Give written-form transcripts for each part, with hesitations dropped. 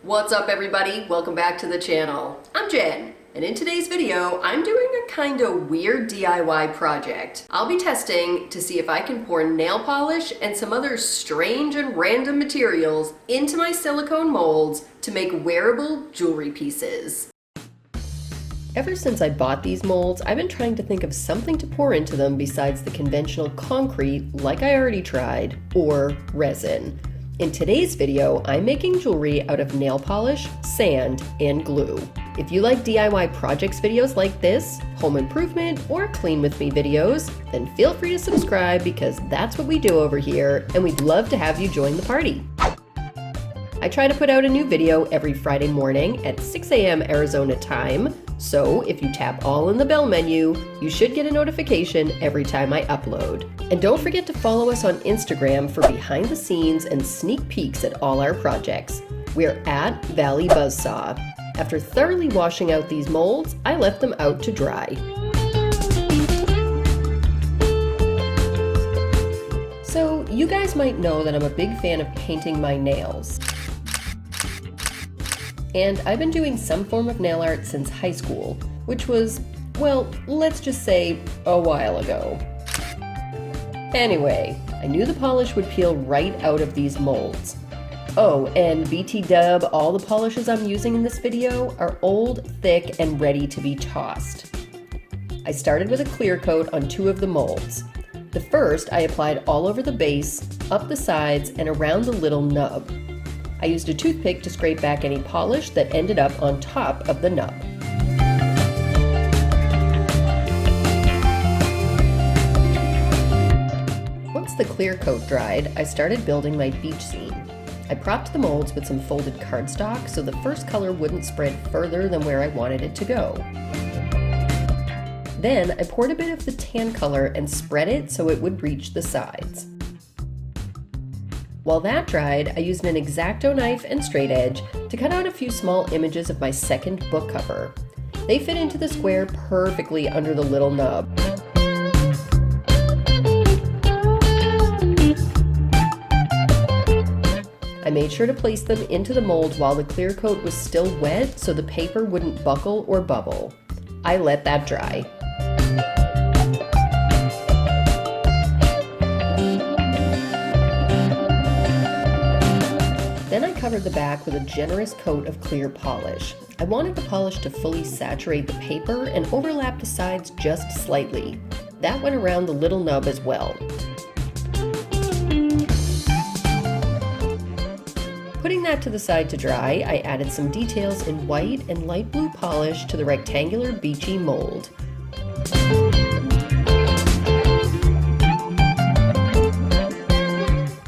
What's up everybody? Welcome back to the channel. I'm Jen, and in today's video, I'm doing a kind of weird DIY project. I'll be testing to see if I can pour nail polish and some other strange and random materials into my silicone molds to make wearable jewelry pieces. Ever since I bought these molds, I've been trying to think of something to pour into them besides the conventional concrete, like I already tried, or resin. In today's video, I'm making jewelry out of nail polish, sand, and glue. If you like DIY projects videos like this, home improvement, or clean with me videos, then feel free to subscribe because that's what we do over here, and we'd love to have you join the party. I try to put out a new video every Friday morning at 6 a.m. Arizona time, so if you tap all in the bell menu, you should get a notification every time I upload. And don't forget to follow us on Instagram for behind the scenes and sneak peeks at all our projects. We're at Valley Buzzsaw. After thoroughly washing out these molds, I left them out to dry. So you guys might know that I'm a big fan of painting my nails. And I've been doing some form of nail art since high school, which was, well, let's just say a while ago. Anyway, I knew the polish would peel right out of these molds. Oh, and BT dub, all the polishes I'm using in this video are old, thick, and ready to be tossed. I started with a clear coat on 2 of the molds. The first I applied all over the base, up the sides, and around the little nub. I used a toothpick to scrape back any polish that ended up on top of the nub. Once the clear coat dried, I started building my beach scene. I propped the molds with some folded cardstock so the first color wouldn't spread further than where I wanted it to go. Then I poured a bit of the tan color and spread it so it would reach the sides. While that dried, I used an X-Acto knife and straight edge to cut out a few small images of my second book cover. They fit into the square perfectly under the little nub. I made sure to place them into the mold while the clear coat was still wet so the paper wouldn't buckle or bubble. I let that dry. Then I covered the back with a generous coat of clear polish. I wanted the polish to fully saturate the paper and overlap the sides just slightly. That went around the little nub as well. Putting that to the side to dry, I added some details in white and light blue polish to the rectangular beachy mold.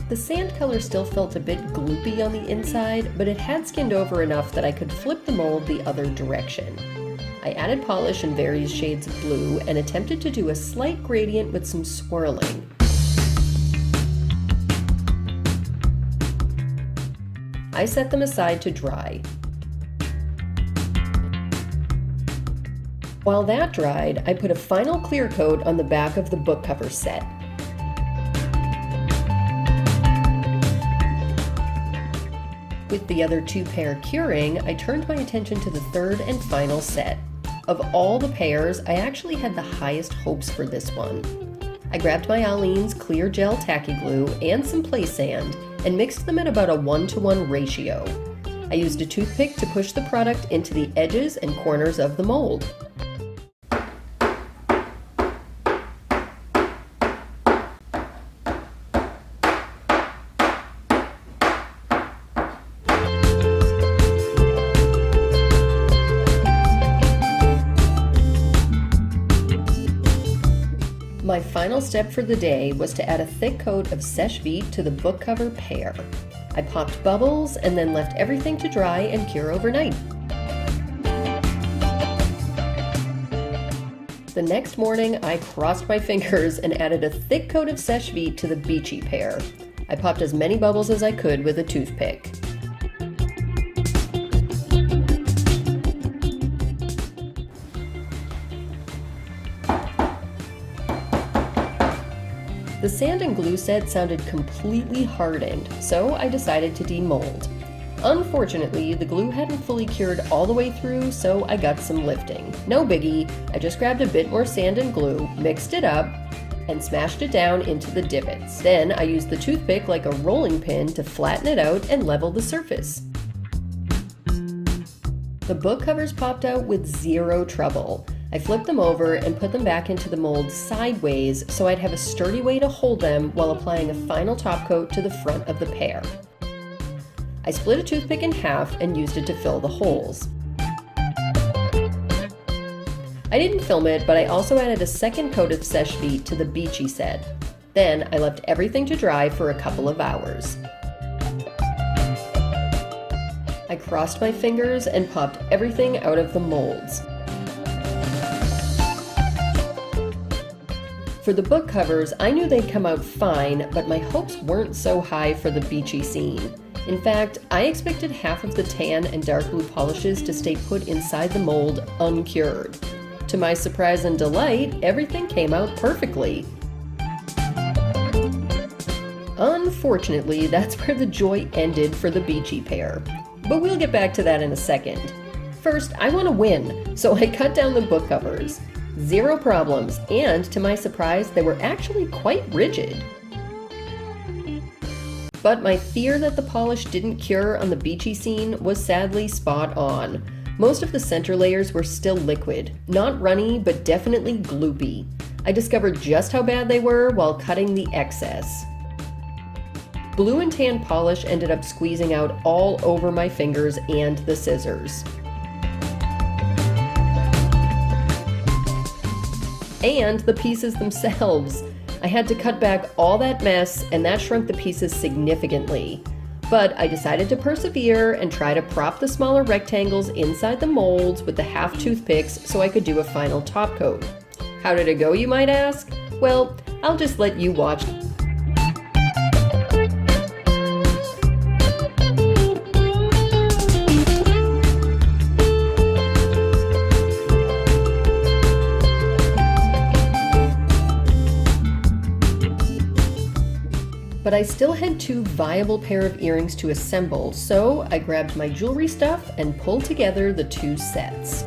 The sand color still felt a bit gloopy on the inside, but it had skinned over enough that I could flip the mold the other direction. I added polish in various shades of blue and attempted to do a slight gradient with some swirling. I set them aside to dry. While that dried, I put a final clear coat on the back of the book cover set. With the other 2 pair curing, I turned my attention to the third and final set. Of all the pairs, I actually had the highest hopes for this one. I grabbed my Aleene's clear gel tacky glue and some play sand and mixed them at about a 1-to-1 ratio. I used a toothpick to push the product into the edges and corners of the mold. My final step for the day was to add a thick coat of Seche Vite to the book cover pair. I popped bubbles and then left everything to dry and cure overnight. The next morning, I crossed my fingers and added a thick coat of Seche Vite to the beachy pair. I popped as many bubbles as I could with a toothpick. The sand and glue set sounded completely hardened, so I decided to demold. Unfortunately, the glue hadn't fully cured all the way through, so I got some lifting. No biggie, I just grabbed a bit more sand and glue, mixed it up, and smashed it down into the divots. Then I used the toothpick like a rolling pin to flatten it out and level the surface. The book covers popped out with zero trouble. I flipped them over and put them back into the mold sideways so I'd have a sturdy way to hold them while applying a final top coat to the front of the pair. I split a toothpick in half and used it to fill the holes. I didn't film it, but I also added a second coat of Seche Vite to the beachy set. Then I left everything to dry for a couple of hours. I crossed my fingers and popped everything out of the molds. For the book covers, I knew they'd come out fine, but my hopes weren't so high for the beachy scene. In fact, I expected half of the tan and dark blue polishes to stay put inside the mold uncured. To my surprise and delight, everything came out perfectly. Unfortunately, that's where the joy ended for the beachy pair. But we'll get back to that in a second. First, I want to win, so I cut down the book covers. Zero problems, and to my surprise, they were actually quite rigid. But my fear that the polish didn't cure on the beachy scene was sadly spot on. Most of the center layers were still liquid, not runny, but definitely gloopy. I discovered just how bad they were while cutting the excess. Blue and tan polish ended up squeezing out all over my fingers and the scissors. And the pieces themselves. I had to cut back all that mess, and that shrunk the pieces significantly. But I decided to persevere and try to prop the smaller rectangles inside the molds with the half toothpicks so I could do a final top coat. How did it go, you might ask? Well, I'll just let you watch. But I still had two viable pair of earrings to assemble, so I grabbed my jewelry stuff and pulled together the two sets.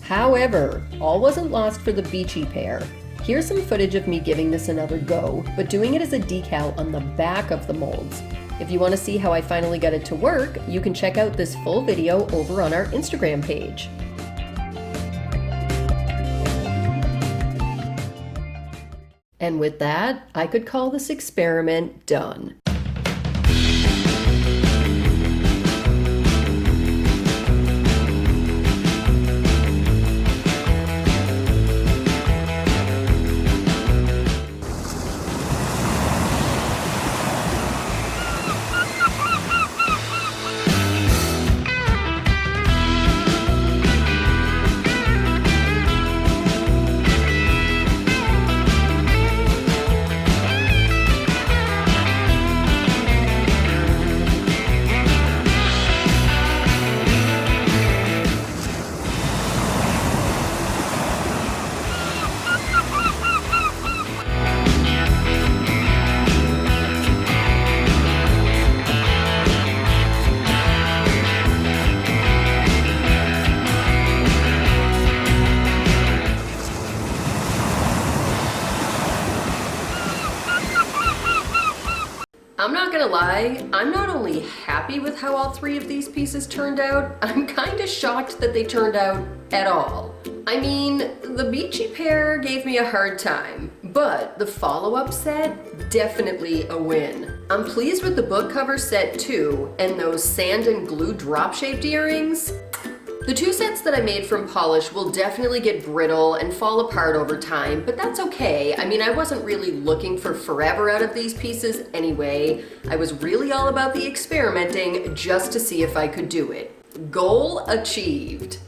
However, all wasn't lost for the beachy pair. Here's some footage of me giving this another go, but doing it as a decal on the back of the molds. If you want to see how I finally got it to work, you can check out this full video over on our Instagram page. And with that, I could call this experiment done. I'm not gonna lie, I'm not only happy with how all three of these pieces turned out, I'm kinda shocked that they turned out at all. I mean, the beachy pair gave me a hard time, but the follow-up set, definitely a win. I'm pleased with the book cover set too, and those sand and glue drop-shaped earrings. The two sets that I made from polish will definitely get brittle and fall apart over time, but that's okay. I mean, I wasn't really looking for forever out of these pieces anyway. I was really all about the experimenting just to see if I could do it. Goal achieved.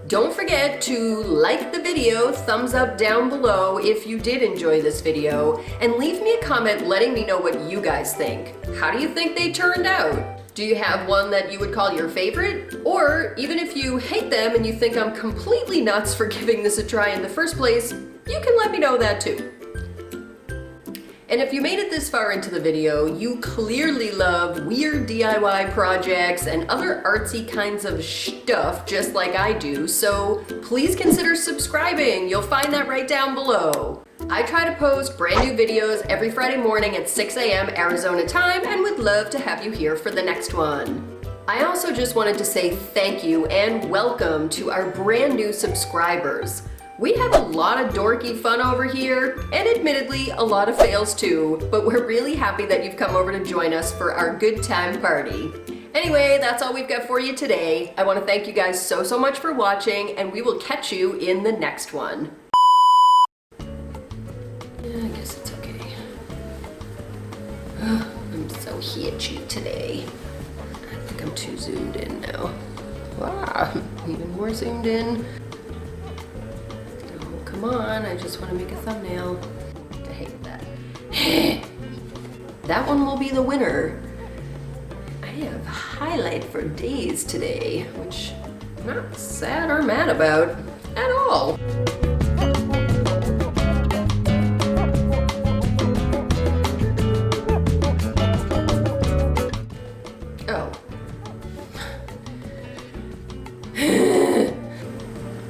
Don't forget to like the video, thumbs up down below if you did enjoy this video, and leave me a comment letting me know what you guys think. How do you think they turned out? Do you have one that you would call your favorite? Or even if you hate them and you think I'm completely nuts for giving this a try in the first place, you can let me know that too. And if you made it this far into the video, you clearly love weird DIY projects and other artsy kinds of stuff just like I do, so please consider subscribing. You'll find that right down below. I try to post brand new videos every Friday morning at 6 a.m. Arizona time and would love to have you here for the next one. I also just wanted to say thank you and welcome to our brand new subscribers. We have a lot of dorky fun over here, and admittedly, a lot of fails too, but we're really happy that you've come over to join us for our good time party. Anyway, that's all we've got for you today. I want to thank you guys so much for watching, and we will catch you in the next one. I guess it's okay. I'm so hitchy today. I think I'm too zoomed in now. Wow, even more zoomed in. Come on, I just want to make a thumbnail. I hate that. That one will be the winner. I have highlight for days today, which I'm not sad or mad about at all. Oh.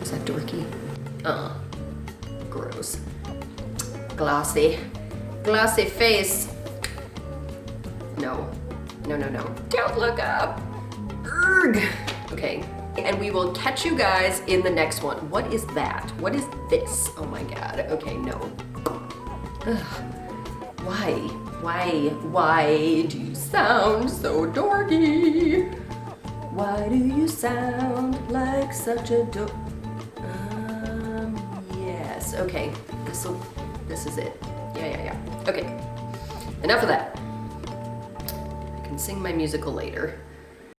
Is that dorky? Gross. Glossy face. No. Don't look up. Urgh. Okay, and we will catch you guys in the next one. What is that? What is this? Oh my God. Okay, no. Ugh. Why do you sound so dorky? Why do you sound like such a dork? Yes, okay, this is it. Yeah. Okay, enough of that. I can sing my musical later.